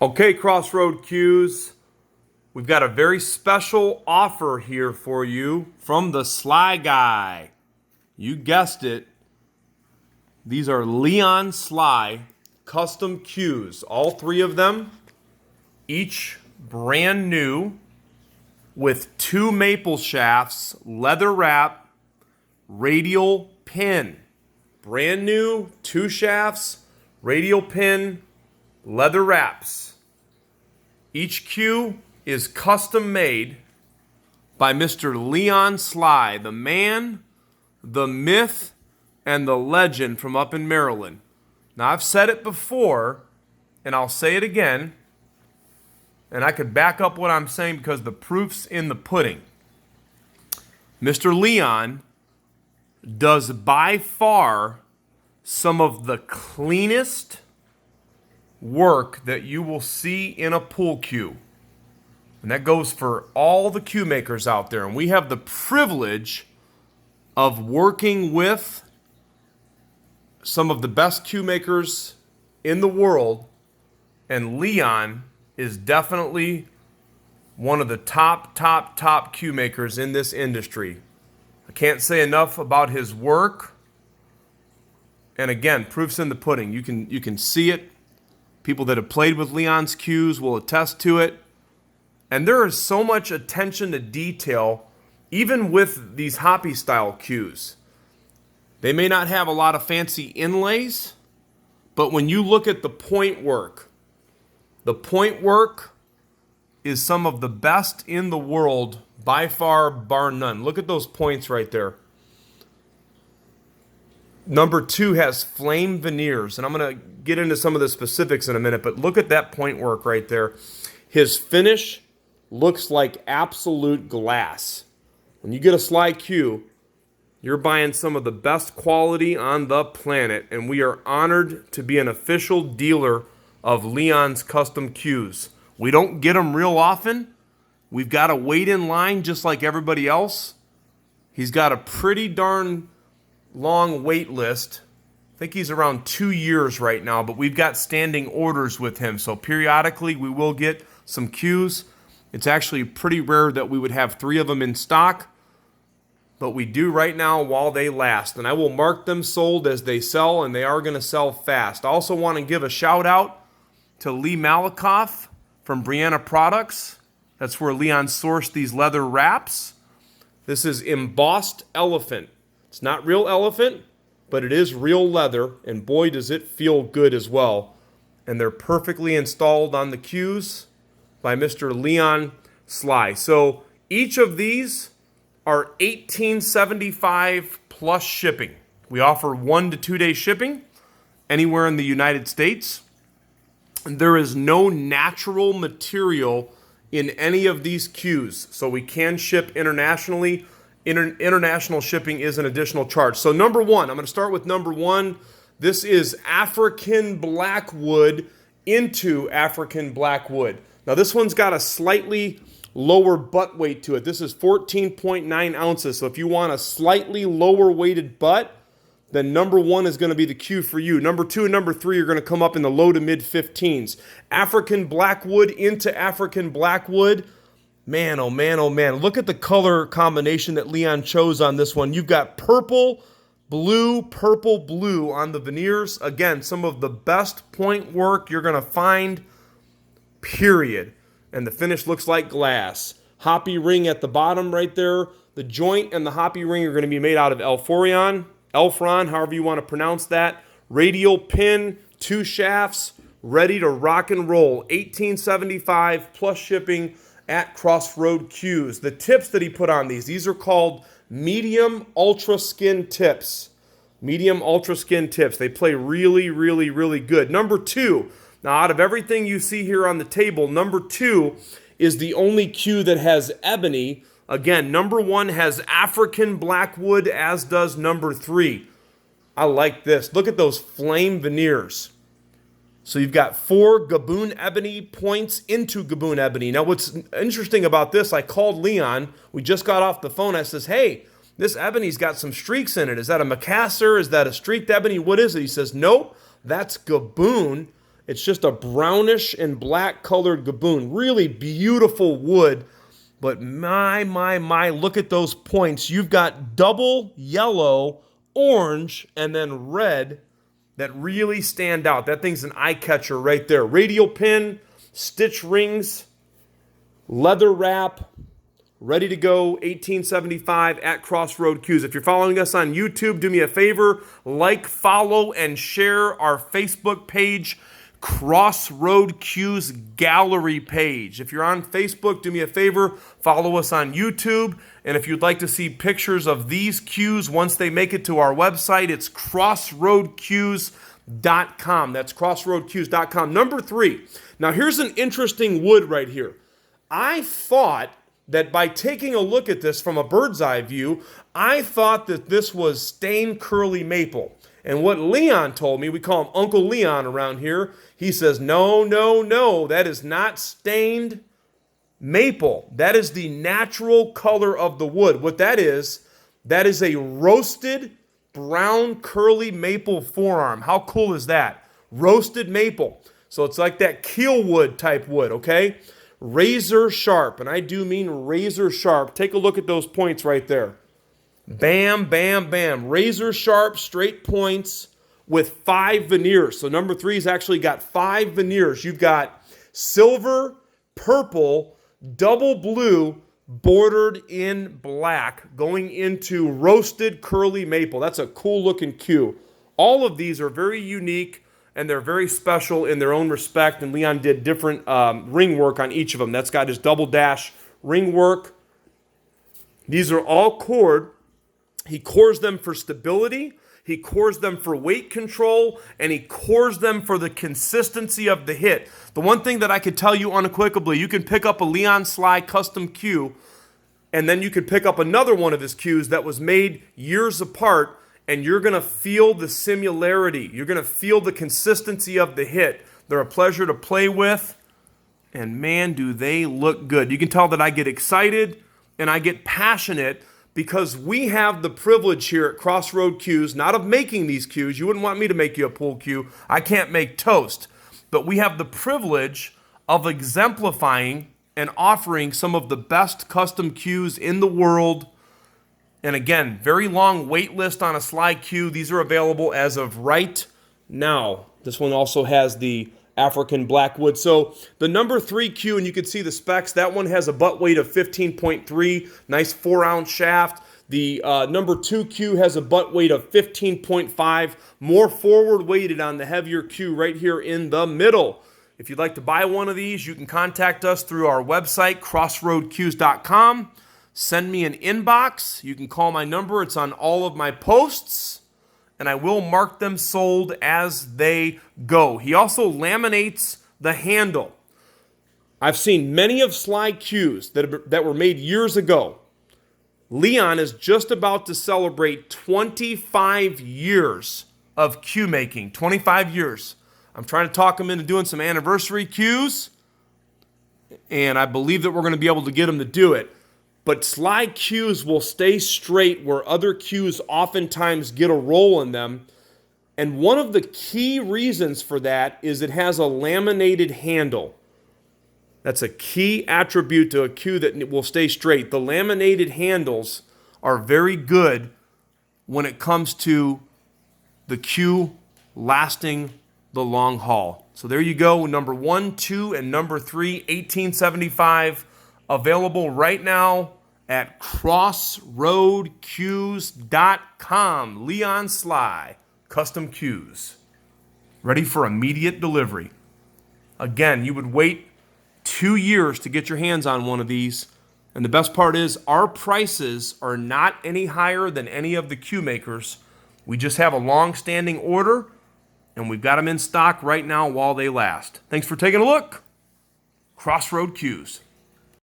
Okay, Crossroad Cues, we've got a very special offer here for you from the Sly Guy. You guessed it. These are Leon Sly custom cues. All three of them, each brand new with 2 maple shafts, leather wrap, radial pin. Brand new, 2 shafts, radial pin, leather wraps. Each cue is custom made by Mr. Leon Sly, the man, the myth, and the legend from up in Maryland. Now, I've said it before, and I'll say it again, and I could back up what I'm saying because the proof's in the pudding. Mr. Leon does by far some of the cleanest work that you will see in a pool cue. And that goes for all the cue makers out there. And we have the privilege of working with some of the best cue makers in the world. And Leon is definitely one of the top cue makers in this industry. I can't say enough about his work. And again, proof's in the pudding. You can see it. People that have played with Leon's cues will attest to it. And there is so much attention to detail, even with these Hoppe style cues. They may not have a lot of fancy inlays, but when you look at the point work is some of the best in the world by far, bar none. Look at those points right there. Number 2 has flame veneers, and I'm going to get into some of the specifics in a minute, but look at that point work right there. His finish looks like absolute glass. When you get a Sly cue, you're buying some of the best quality on the planet, and we are honored to be an official dealer of Leon's custom cues. We don't get them real often. We've got to wait in line just like everybody else. He's got a pretty darn long wait list. I think he's around 2 years right now, but we've got standing orders with him. So periodically we will get some cues. It's actually pretty rare that we would have 3 of them in stock, but we do right now while they last. And I will mark them sold as they sell, and they are going to sell fast. I also want to give a shout out to Lee Malikoff from Brianna Products. That's where Leon sourced these leather wraps. This is embossed elephant. It's not real elephant, but it is real leather, and boy, does it feel good as well. And they're perfectly installed on the cues by Mr. Leon Sly. So each of these are $18.75 plus shipping. We offer 1 to 2 day shipping anywhere in the United States. And there is no natural material in any of these cues, so we can ship internationally. International shipping is an additional charge. So number 1, I'm going to start with number 1. This is African Blackwood into African Blackwood. Now this one's got a slightly lower butt weight to it. This is 14.9 ounces. So if you want a slightly lower weighted butt, then number 1 is going to be the cue for you. Number 2 and number 3 are going to come up in the low to mid 15s. African Blackwood into African Blackwood. Man, oh man, oh man. Look at the color combination that Leon chose on this one. You've got purple, blue on the veneers. Again, some of the best point work you're going to find, period. And the finish looks like glass. Hoppe ring at the bottom right there. The joint and the Hoppe ring are going to be made out of Elfron, however you want to pronounce that. Radial pin, 2 shafts, ready to rock and roll. $18.75 plus shipping at Crossroad Cues. The tips that he put on these are called medium ultra skin tips. Medium ultra skin tips. They play really, really, really good. Number 2, now out of everything you see here on the table, number 2 is the only cue that has ebony. Again, number 1 has African Blackwood, as does number 3. I like this. Look at those flame veneers. So you've got 4 Gaboon Ebony points into Gaboon Ebony. Now what's interesting about this, I called Leon. We just got off the phone. I says, hey, this ebony's got some streaks in it. Is that a Macassar? Is that a streaked ebony? What is it? He says, nope, that's Gaboon. It's just a brownish and black colored gaboon. Really beautiful wood. But my, look at those points. You've got double yellow, orange, and then red that really stand out. That thing's an eye catcher right there. Radial pin, stitch rings, leather wrap, ready to go, 1875 at Crossroad Cues. If you're following us on YouTube, do me a favor, like, follow, and share our Facebook page, Crossroad Cues gallery page. If you're on Facebook, do me a favor, follow us on YouTube. And if you'd like to see pictures of these cues once they make it to our website, it's crossroadcues.com. That's crossroadcues.com. Number 3. Now here's an interesting wood right here. I thought that by taking a look at this from a bird's eye view, I thought that this was stained curly maple. And what Leon told me, we call him Uncle Leon around here, he says, no, that is not stained maple. That is the natural color of the wood. What that is a roasted brown curly maple forearm. How cool is that? Roasted maple. So it's like that keel wood type wood, okay? Razor sharp, and I do mean razor sharp. Take a look at those points right there. Bam, bam, bam. Razor sharp, straight points with 5 veneers. So number 3's actually got 5 veneers. You've got silver, purple, double blue, bordered in black, going into roasted curly maple. That's a cool looking cue. All of these are very unique, and they're very special in their own respect, and Leon did different ring work on each of them. That's got his double dash ring work. These are all cored. He cores them for stability, he cores them for weight control, and he cores them for the consistency of the hit. The one thing that I could tell you unequivocally, you can pick up a Leon Sly custom cue, and then you could pick up another one of his cues that was made years apart, and you're going to feel the similarity. You're going to feel the consistency of the hit. They're a pleasure to play with, and man, do they look good. You can tell that I get excited and I get passionate because we have the privilege here at Crossroad Cues, not of making these cues. You wouldn't want me to make you a pool cue. I can't make toast. But we have the privilege of exemplifying and offering some of the best custom cues in the world. And again, very long wait list on a Sly cue. These are available as of right now. This one also has the African Blackwood. So the number 3 cue, and you can see the specs, that one has a butt weight of 15.3, nice 4-ounce shaft. The number 2 cue has a butt weight of 15.5, more forward weighted on the heavier cue right here in the middle. If you'd like to buy one of these, you can contact us through our website, crossroadcues.com. Send me an inbox. You can call my number. It's on all of my posts, and I will mark them sold as they go. He also laminates the handle. I've seen many of Sly cues that were made years ago. Leon is just about to celebrate 25 years of cue making. 25 years. I'm trying to talk him into doing some anniversary cues, and I believe that we're going to be able to get him to do it. But Sly cues will stay straight where other cues oftentimes get a roll in them. And one of the key reasons for that is it has a laminated handle. That's a key attribute to a cue that will stay straight. The laminated handles are very good when it comes to the cue lasting the long haul. So there you go, number 1, 2, and number 3, 1875. Available right now at crossroadcues.com. Leon Sly, custom cues. Ready for immediate delivery. Again, you would wait 2 years to get your hands on one of these. And the best part is our prices are not any higher than any of the cue makers. We just have a long-standing order, and we've got them in stock right now while they last. Thanks for taking a look. Crossroad Cues.